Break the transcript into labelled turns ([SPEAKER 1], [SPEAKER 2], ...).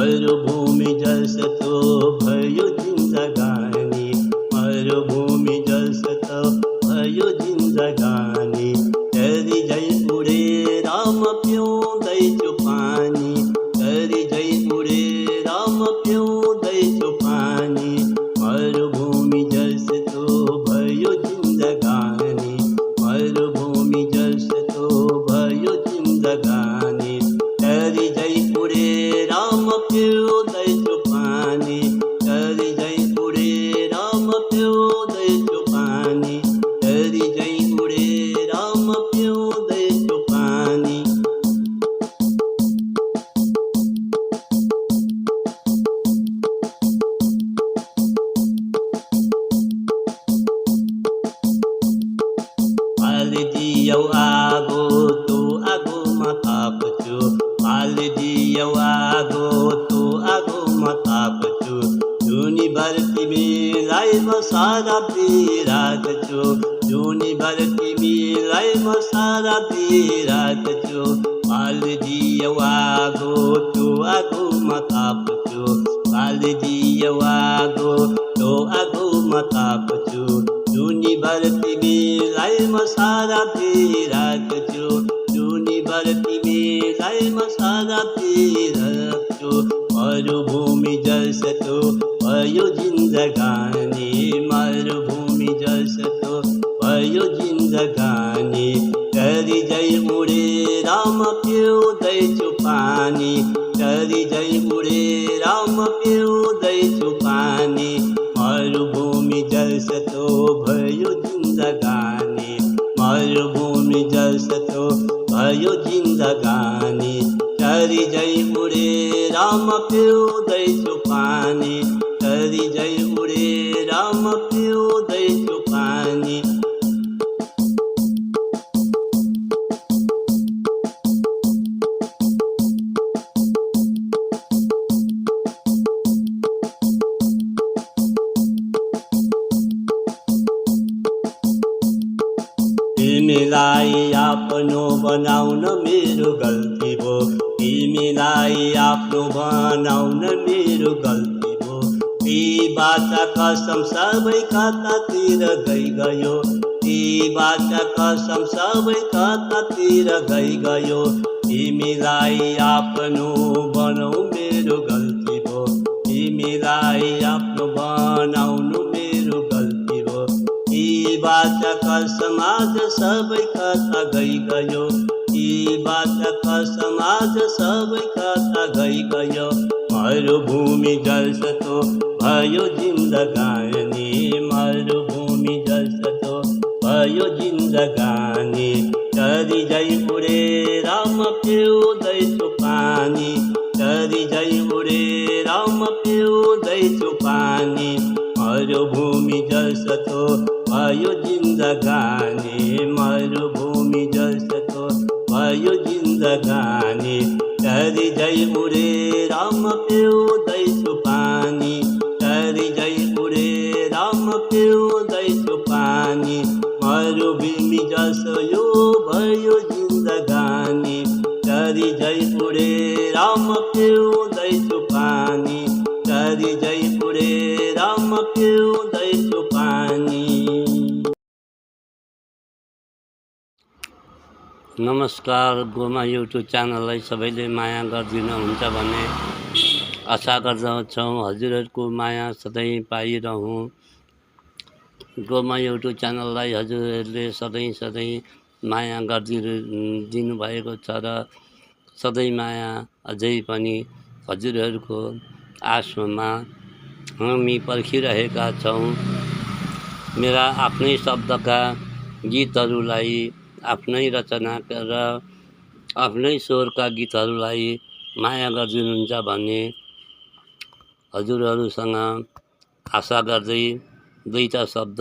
[SPEAKER 1] मरुभूमि जस्तो भयो जिन्दगानी, मरुभूमि जस्तो भयो जिन्दगानी। तेरी जय उडे राम पिउँदैछु पानी, तेरी जय उडे राम पिउँदैछु पानी। मरुभूमि जस्तो भयो जिन्दगानी, मरुभूमि जस्तो भयो जिन्दगानी। तेरी जय उडे राम पिउँदैछु पानी, तेरी जय उडे राम पिउँदैछु पानी, तेरी जय उडे राम पिउँदैछु पानी। पालिदियौ आगो तँ आगोमा ताप्छु, पालिदियौ आगो तँ आगोमा ताप्छु। जुनीभर तिमीलाई म साराब्दी राख्छु, जुनीभर तिमीलाई म साराब्दी राख्छु। पालिदियौ आगो तँ आगोमा ताप्छु, पालिदियौ आगो तँ आगोमा ताप्छु। जुनीभर तिमीलाई म साराब्दी राख्छु, जुनीभर तिमीलाई म साराब्दी राख्छु। मरुभूमि जस्तो भयो जिन्दगानी, मरुभूमि जस्तो भयो जिन्दगानी। तेरी जय उडे राम पिउँदैछु पानी, तेरी जय उडे राम पिउँदैछु पानी। मरुभूमि जस्तो भयो जिन्दगानी, मरुभूमि जस्तो भयो जिन्दगानी। तेरी जय उडे राम पिउँदैछु पानी, तेरी जय उडे राम पिउँदैछु पानी। तिमीलाई आफ्नो बनाउन मेरो गल्ती भो, तिमीलाई आफ्नो बनाउन मेरो गल्ती भो। ती बाचा कसम सबै कतातिर गयो, ती बाचा कसम सबै कतातिर गयो। तिमीलाई आफ्नो बनाउ मेरो गल्ती भो, तिमीलाई आफ्नो बनाउनु मेरो गल्ती भो। ती बाचा कसम आज सबै कता गयो, ती बाचा कसम आज सबै कता गयो। मरुभूमि जस्तो भयो जिन्दगानी, मरुभूमि जस्तो भयो जिन्दगानी। तेरी जय उडे राम पिउँदैछु पानी, तेरी जय उडे राम पिउँदैछु पानी। मरुभूमि जस्तो भयो जिन्दगानी, मरुभूमि जस्तो भयो जिन्दगानी। तेरी जय उडे राम पिउँदैछु पानी, तेरी जय उडे राम पिउँदैछु पानी। मरुभूमि जस्तो यो भयो जिन्दगानी, तेरी जय उडे राम पिउँदैछु पानी, तेरी जय उडे राम पिउँदैछु पानी।
[SPEAKER 2] नमस्कार, गोमा युट्युब च्यानललाई सबैले माया गरिदिनुहुन्छ भन्ने आशा गर्दछौँ। हजुरहरूको माया सधैँ पाइरहँ। गोमा युट्युब च्यानललाई हजुरहरूले सधैँ माया गरिदिनु भएको छ र सधैँ माया अझै पनि हजुरहरूको आशामा हामी पर्खिरहेका छौँ। मेरा आफ्नै शब्दका गीतहरूलाई, आफ्नै रचना र आफ्नै स्वरका गीतहरूलाई माया गरिदिनुहुन्छ भन्ने हजुरहरूसँग आशा गर्दै दुईटा शब्द